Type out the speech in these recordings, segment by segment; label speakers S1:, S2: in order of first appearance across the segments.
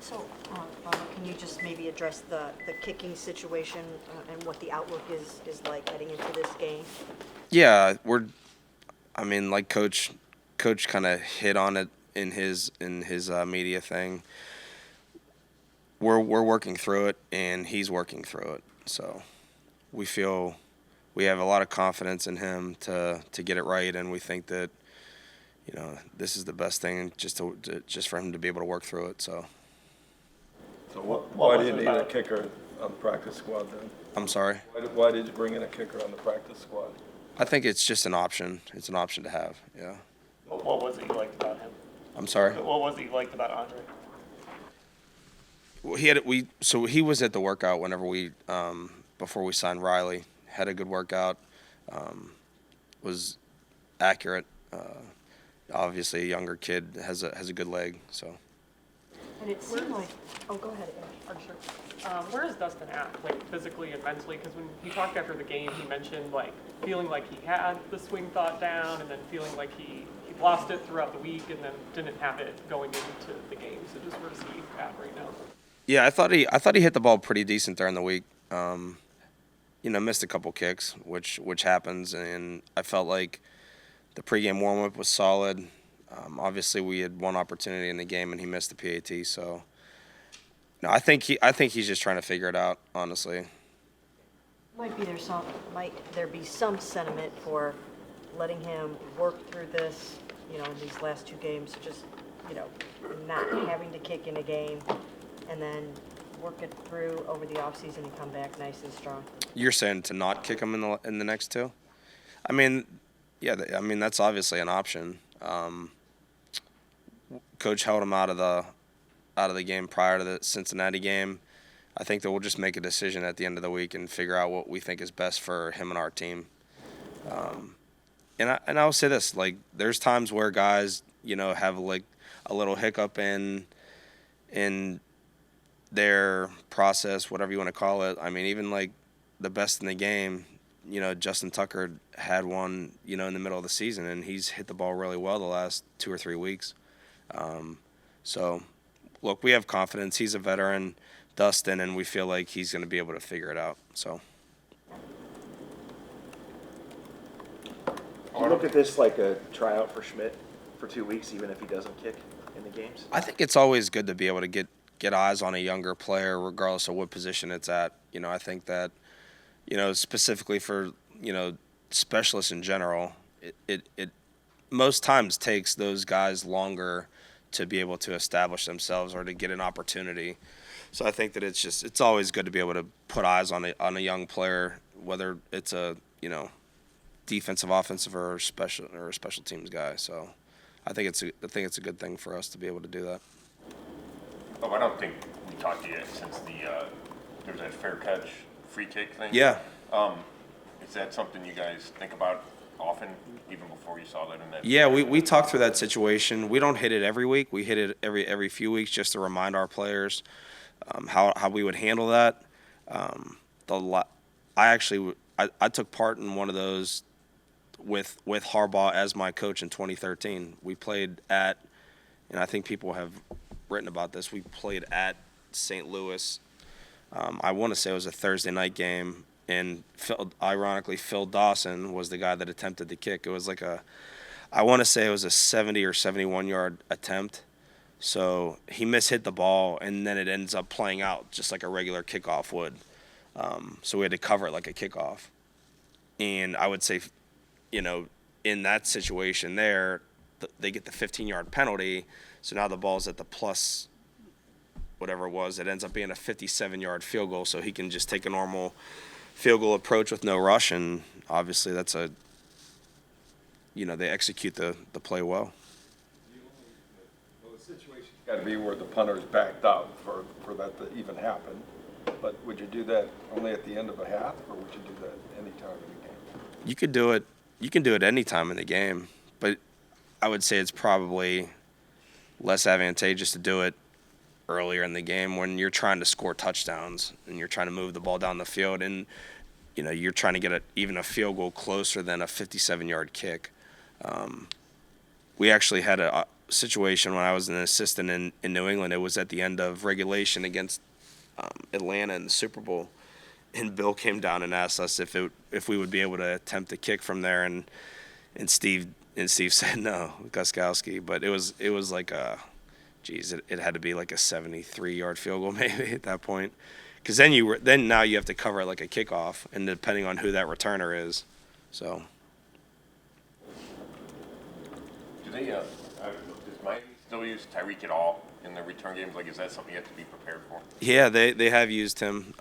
S1: So, Bubba, can you just maybe address the kicking situation and what the outlook is like heading into this game?
S2: Yeah, I mean, like Coach kind of hit on it in his media thing. We're working through it, and he's working through it. So we feel we have a lot of confidence in him to get it right, and we think that this is the best thing just for him to be able to work through it. So
S3: So
S4: What
S3: why
S4: was
S3: do you
S4: it
S3: need a
S4: about-
S3: kicker on the practice squad then?
S2: I'm sorry.
S3: Why did you bring in a kicker on the practice squad?
S2: I think it's just an option. It's an option to have. Yeah.
S4: What was it you liked about him?
S2: I'm sorry.
S4: What was it you liked about Andre?
S2: Well, he was at the workout whenever we before we signed Riley. Had a good workout. Was accurate. Obviously, a younger kid has a good leg. So
S1: And it seemed like, oh, go ahead, Aaron.
S5: I'm sure. Where is Dustin at, like physically and mentally? Because when he talked after the game, he mentioned like feeling like he had the swing thought down, and then feeling like he lost it throughout the week, and then didn't have it going into the game. So just where's he at right now?
S2: yeah, I thought he hit the ball pretty decent during the week. Missed a couple kicks, which happens, and I felt like the pregame warm up was solid. Obviously, we had one opportunity in the game, and he missed the PAT. So, no, I think he's just trying to figure it out. Honestly,
S1: Might there be some sentiment for letting him work through this, in these last two games, just, not having to kick in a game, and then work it through over the offseason and come back nice and strong.
S2: you're saying to not kick him in the next two. I mean, yeah, that's obviously an option. Coach held him out of the game prior to the Cincinnati game. I think that we'll just make a decision at the end of the week and figure out what we think is best for him and our team. And I'll say this: like, there's times where guys, have like a little hiccup in their process, whatever you want to call it. I mean, even like the best in the game, Justin Tucker had one, in the middle of the season, and he's hit the ball really well the last 2 or 3 weeks. So, look, we have confidence. He's a veteran, Dustin, and we feel like he's going to be able to figure it out. So,
S6: Do you look at this like a tryout for Schmidt for 2 weeks, even if he doesn't kick in the games?
S2: I think it's always good to be able to get eyes on a younger player, regardless of what position it's at. I think that, specifically for, specialists in general, it most times takes those guys longer to be able to establish themselves or to get an opportunity. So I think that it's always good to be able to put eyes on a young player, whether it's a, defensive, offensive, or a special teams guy. So I think it's a good thing for us to be able to do that.
S7: Oh, I don't think we talked to you since there was that fair catch free kick thing.
S2: Yeah.
S7: Is that something you guys think about often, even before you saw that in that?
S2: Yeah, we talked through that situation. We don't hit it every week. We hit it every few weeks just to remind our players how we would handle that. I took part in one of those with Harbaugh as my coach in 2013. We played at, and I think people have written about this. We played at St. Louis. I want to say it was a Thursday night game, and ironically, Phil Dawson was the guy that attempted the kick. It was I want to say it was a 70 or 71 yard attempt. So he mishit the ball, and then it ends up playing out just like a regular kickoff would. So we had to cover it like a kickoff. And I would say, in that situation there, they get the 15-yard penalty. So now the ball's at the plus whatever it was. It ends up being a 57-yard field goal, so he can just take a normal field goal approach with no rush. And obviously that's they execute the play well.
S3: Well, the situation's got to be where the punter's backed up for that to even happen. But would you do that only at the end of a half, or would you do that any time in the game?
S2: You could do it. You can do it any time in the game, but I would say it's probably less advantageous to do it earlier in the game when you're trying to score touchdowns and you're trying to move the ball down the field, and you're trying to get even a field goal closer than a 57-yard kick. We actually had situation when I was an assistant in New England. It was at the end of regulation against Atlanta in the Super Bowl, and Bill came down and asked us if we would be able to attempt to kick from there, and Steve said no, Gostkowski. But it was like it had to be like a 73-yard field goal maybe at that point, because then now you have to cover it like a kickoff, and depending on who that returner is, so.
S7: Do they, does Miami still use Tyreek at all in the return games? Like, is that something you have to be prepared for?
S2: Yeah, they have used him.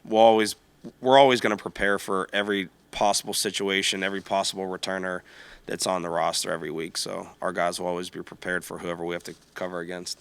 S2: We're always going to prepare for every possible situation, every possible returner that's on the roster every week. So our guys will always be prepared for whoever we have to cover against.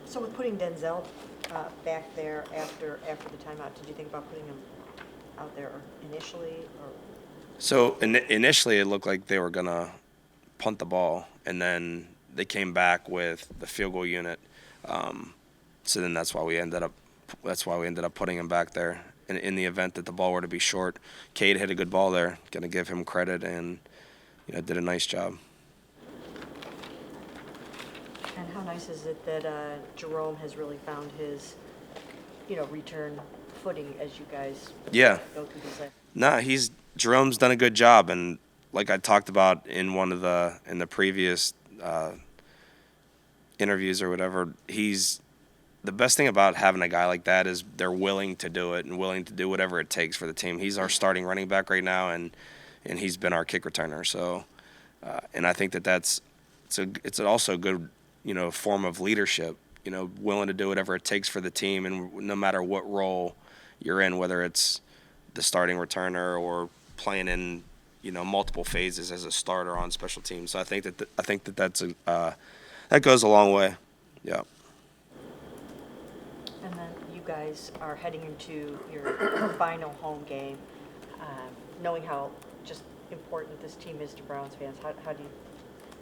S1: So with putting Denzel back there after the timeout, did you think about putting him out there initially? Or?
S2: So initially it looked like they were going to punt the ball, and then they came back with the field goal unit. So then that's why we ended up putting him back there. In the event that the ball were to be short, Cade hit a good ball there. Going to give him credit, and did a nice job.
S1: And how nice is it that Jerome has really found his, return footing as you guys
S2: Yeah.
S1: go through these?
S2: Nah, Jerome's done a good job, and like I talked about in the previous interviews or whatever, the best thing about having a guy like that is they're willing to do it and willing to do whatever it takes for the team. He's our starting running back right now, and he's been our kick returner. So, and I think it's also a good form of leadership. Willing to do whatever it takes for the team, and no matter what role you're in, whether it's the starting returner or playing in multiple phases as a starter on special teams. So I think that goes a long way. Yeah.
S1: And then you guys are heading into your final home game, knowing how just important this team is to Browns fans.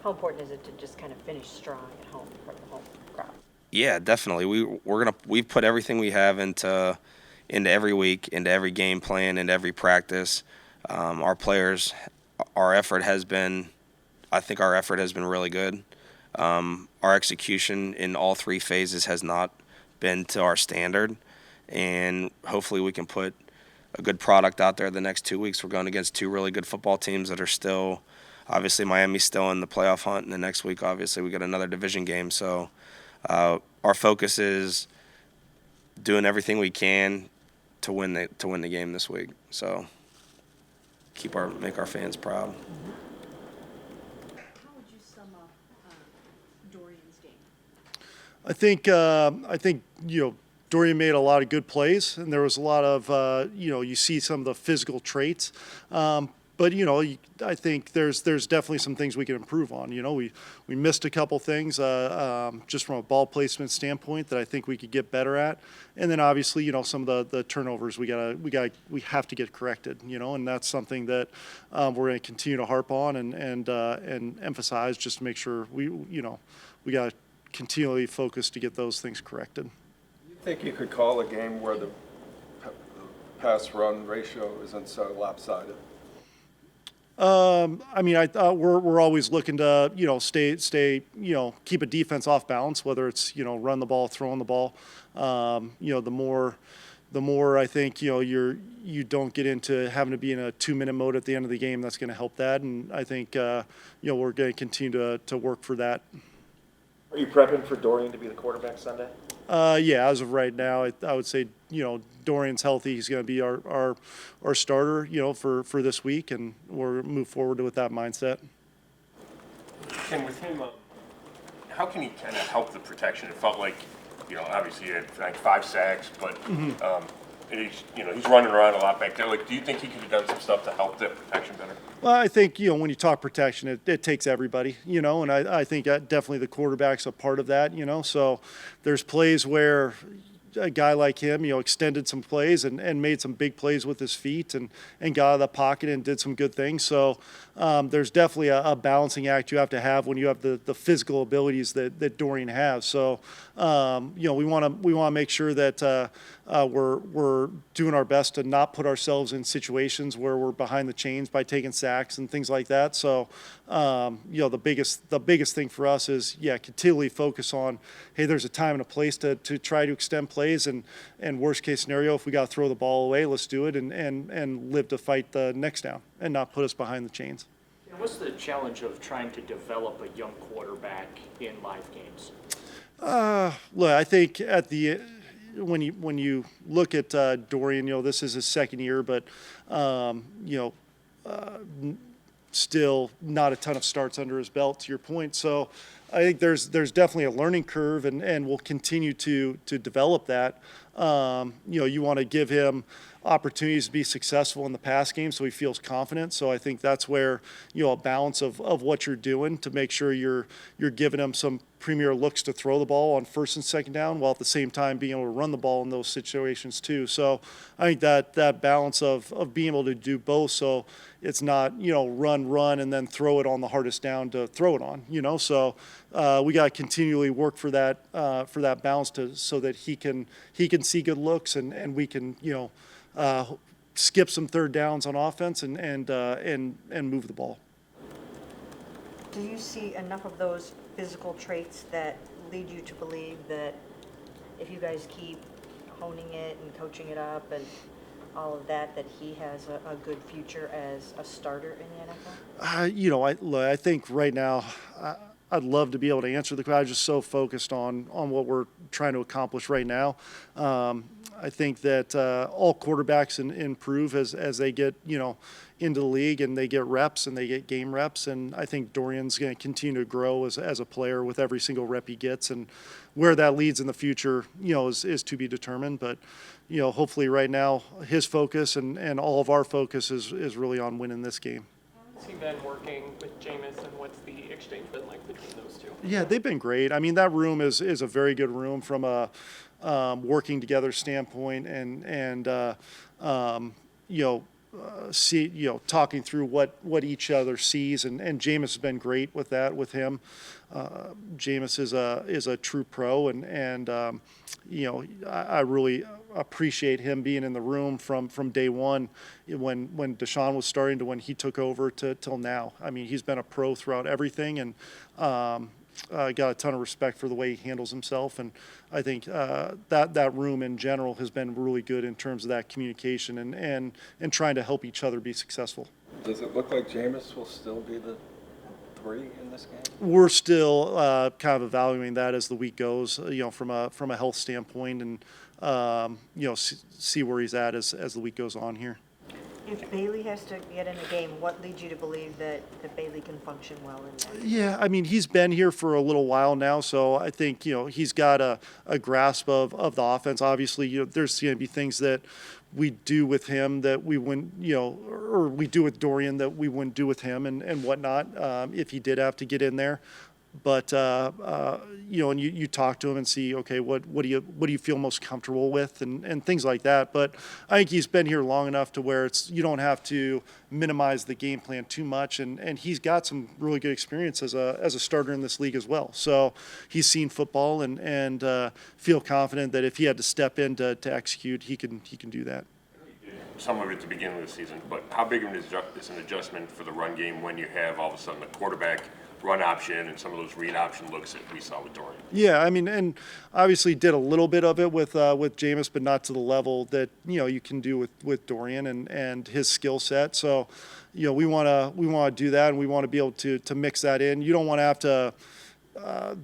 S1: How important is it to just kind of finish strong at home for the home crowd?
S2: Yeah, definitely. We've put everything we have into every week, into every game plan, into every practice. Our players, our effort has been really good. Our execution in all three phases has not been to our standard, and hopefully we can put a good product out there the next 2 weeks. We're going against two really good football teams that are still, obviously Miami's still in the playoff hunt, and the next week obviously we got another division game. So our focus is doing everything we can to win the game this week. So make our fans proud.
S8: How would you sum up Dorian's game?
S9: I think Dorian made a lot of good plays, and there was a lot of you see some of the physical traits. But I think there's definitely some things we can improve on. We missed a couple things just from a ball placement standpoint that I think we could get better at, and then obviously some of the turnovers we have to get corrected. And that's something that we're going to continue to harp on and emphasize just to make sure we got to continually focus to get those things corrected.
S3: You think you could call a game where the pass-run ratio isn't so lopsided?
S9: We're always looking to stay keep a defense off balance, whether it's run the ball, throwing the ball. The more I think you don't get into having to be in a 2-minute mode at the end of the game. That's going to help that, and I think we're going to continue to work for that.
S6: Are you prepping for Dorian to be the quarterback Sunday?
S9: Yeah, as of right now, I would say Dorian's healthy. He's going to be our starter for this week, and we'll move forward with that mindset.
S7: And with him, how can he kind of help the protection? It felt like obviously he had like 5 sacks, but he's running around a lot back there. Like, do you think he could have done some stuff to help that protection better?
S9: Well, I think when you talk protection, it takes everybody, and I think that definitely the quarterback's a part of that. So there's plays where a guy like him, extended some plays and made some big plays with his feet and got out of the pocket and did some good things. So there's definitely a balancing act you have to have when you have the physical abilities that Dorian has. So we want to make sure that we're doing our best to not put ourselves in situations where we're behind the chains by taking sacks and things like that. So the biggest thing for us is continually focus on, hey, there's a time and a place to try to extend plays, and worst case scenario, if we got to throw the ball away, let's do it and live to fight the next down and not put us behind the chains.
S10: What's the challenge of trying to develop a young quarterback in live games?
S9: Look, I think when you look at Dorian, this is his second year, but still not a ton of starts under his belt, to your point. So I think there's definitely a learning curve, and we'll continue to develop that. You want to give him opportunities to be successful in the pass game so he feels confident. So I think that's where, a balance of what you're doing to make sure you're giving him some premier looks to throw the ball on first and second down, while at the same time being able to run the ball in those situations too. So I think that balance of being able to do both, so it's not, run and then throw it on the hardest down to throw it on, So we got to continually work for that balance so that he can see good looks and we can, skip some third downs on offense and move the ball.
S1: Do you see enough of those physical traits that lead you to believe that if you guys keep honing it and coaching it up and all of that he has a good future as a starter in the NFL?
S9: I think right now, I'd love to be able to answer the question. I'm just so focused on what we're trying to accomplish right now. I think that all quarterbacks improve as they get, into the league and they get reps and they get game reps. And I think Dorian's going to continue to grow as a player with every single rep he gets. And where that leads in the future, is to be determined. But, hopefully right now his focus and all of our focus is really on winning this game.
S5: Has he been working with Jameis, and what's the exchange been like between those two?
S9: Yeah, they've been great. I mean, that room is a very good room from a working together standpoint, and talking through what each other sees, and Jameis has been great with that with him. Jameis is a true pro, and I really appreciate him being in the room from day one, when Deshaun was starting to when he took over till now. I mean, he's been a pro throughout everything, and got a ton of respect for the way he handles himself. And I think that room in general has been really good in terms of that communication and trying to help each other be successful.
S3: Does it look like Jameis will still be the 3 in this game?
S9: We're still kind of evaluating that as the week goes, from a health standpoint, and see where he's at as the week goes on here.
S1: If Bailey has to get in a game, what leads you to believe that Bailey can function well in that?
S9: Yeah, I mean, he's been here for a little while now, so I think, he's got a grasp of the offense. Obviously, there's going to be things that we do with him that we wouldn't, or we do with Dorian that we wouldn't do with him and whatnot, if he did have to get in there. But and you talk to him and see, okay, what do you feel most comfortable with, and things like that. But I think he's been here long enough to where you don't have to minimize the game plan too much, and he's got some really good experience as a starter in this league as well. So he's seen football and feel confident that if he had to step in to execute, he can do that.
S7: Some of it at the beginning of the season, but how big of is an adjustment for the run game when you have all of a sudden the quarterback run option and some of those read option looks that we saw with Dorian?
S9: Yeah, I mean, and obviously did a little bit of it with Jameis, but not to the level that you can do with Dorian and his skill set. So, we want to do that, and we want to be able to mix that in. You don't want to have to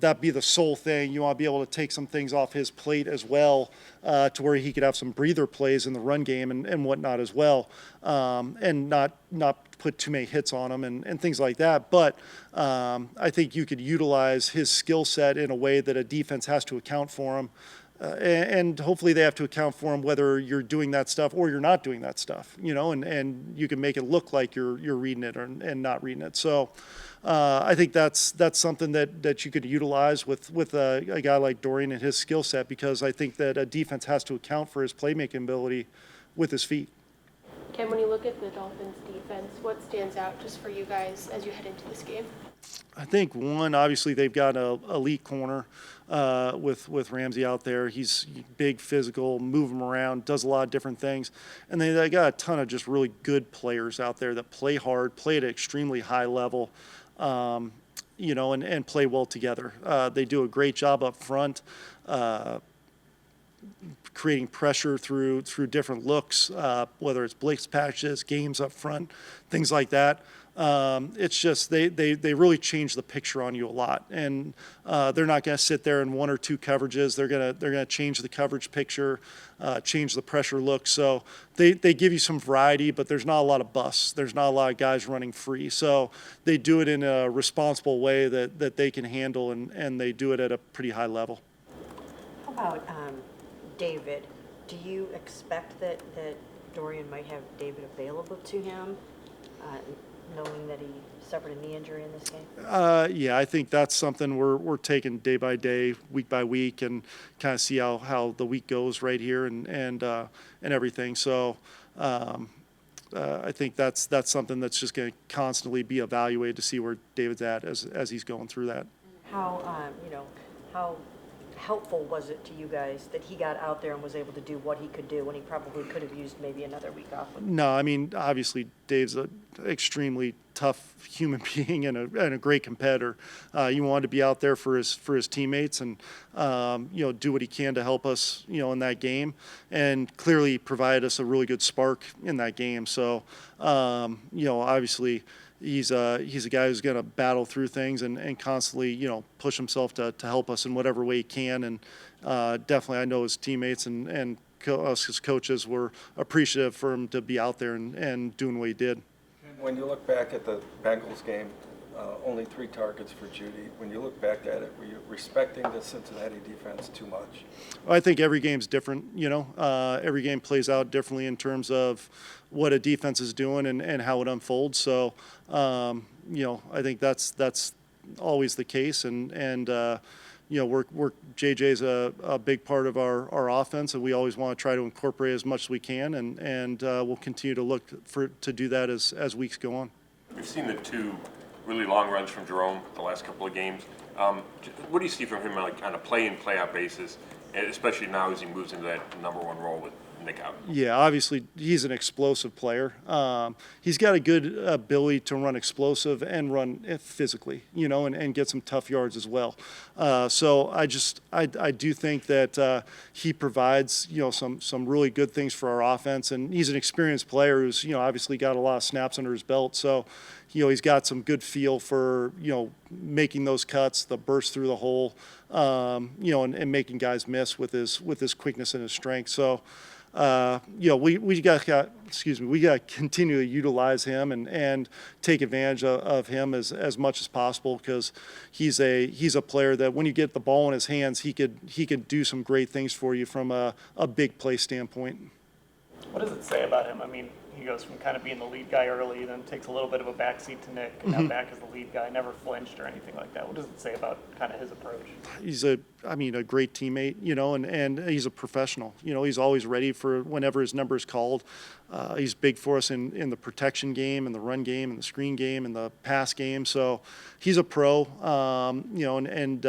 S9: that be the sole thing. You want to be able to take some things off his plate as well, to where he could have some breather plays in the run game and whatnot as well, and not put too many hits on him and things like that. But I think you could utilize his skill set in a way that a defense has to account for him, and hopefully they have to account for him whether you're doing that stuff or you're not doing that stuff, and you can make it look like you're reading it and not reading it. So I think that's something that you could utilize with a guy like Dorian and his skill set, because I think that a defense has to account for his playmaking ability with his feet.
S11: Ken, when you look at the Dolphins' defense, what stands out just for you guys as you head into this game?
S9: I think one, obviously they've got an elite corner with Ramsey out there. He's big, physical, move him around, does a lot of different things. And they got a ton of just really good players out there that play hard, play at an extremely high level, and play well together. They do a great job up front, creating pressure through different looks, whether it's blitz packages, games up front, things like that. It's just they really change the picture on you a lot, and they're not going to sit there in one or two coverages. They're gonna change the coverage picture, change the pressure look. So they give you some variety, but there's not a lot of busts. There's not a lot of guys running free. So they do it in a responsible way that they can handle, and they do it at a pretty high level.
S1: How about David? Do you expect that Dorian might have David available to him, knowing that he suffered a knee injury in this game?
S9: Yeah, I think that's something we're taking day by day, week by week, and kind of see how the week goes right here and everything. So I think that's something that's just going to constantly be evaluated to see where David's at as he's going through that.
S1: How how helpful was it to you guys that he got out there and was able to do what he could do when he probably could have used maybe another week off?
S9: No, I mean, obviously Dave's an extremely tough human being and a great competitor. You want to be out there for his teammates and do what he can to help us in that game, and clearly provide us a really good spark in that game. So obviously he's a guy who's going to battle through things and constantly push himself to help us in whatever way he can. And definitely I know his teammates and us as coaches were appreciative for him to be out there and doing what he did.
S3: When you look back at the Bengals game, only 3 targets for Judy. When you look back at it, were you respecting the Cincinnati defense too much?
S9: I think every game's different, every game plays out differently in terms of what a defense is doing and how it unfolds. So, I think that's always the case. And JJ's a big part of our offense, and we always want to try to incorporate as much as we can, and we'll continue to look to do that as weeks go on.
S7: We've seen the 2 really long runs from Jerome the last couple of games. What do you see from him on a play-in, play-out basis, especially now as he moves into that number 1 role with Nick out?
S9: Yeah, obviously he's an explosive player. He's got a good ability to run explosive and run physically, and get some tough yards as well. So I do think that he provides some really good things for our offense, and he's an experienced player who's obviously got a lot of snaps under his belt. So he's got some good feel for making those cuts, the burst through the hole, and making guys miss with his quickness and his strength. So. We got to continue to utilize him and take advantage of him as much as possible, because he's a player that when you get the ball in his hands, he could do some great things for you from a big play standpoint.
S4: What does it say about him? I mean, he goes from kind of being the lead guy early, then takes a little bit of a backseat to Nick, and now back as the lead guy, never flinched or anything like that. What does it say about kind of his approach?
S9: He's a great teammate, and he's a professional. He's always ready for whenever his number is called. He's big for us in the protection game, and the run game, and the screen game, and the pass game. So he's a pro, and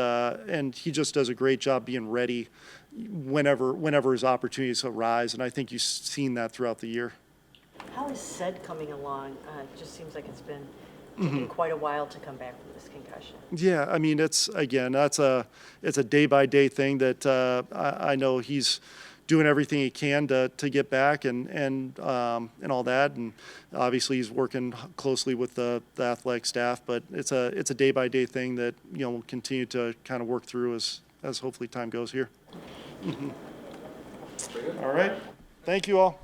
S9: he just does a great job being ready whenever his opportunities arise. And I think you've seen that throughout the year.
S1: How is Sed coming along? It just seems like it's been taking quite a while to come back from this concussion.
S9: Yeah, I mean, it's a day-by-day thing that I know he's doing everything he can to get back and all that, and obviously he's working closely with the athletic staff, but it's a day-by-day thing that we'll continue to kind of work through as hopefully time goes here. All right, thank you all.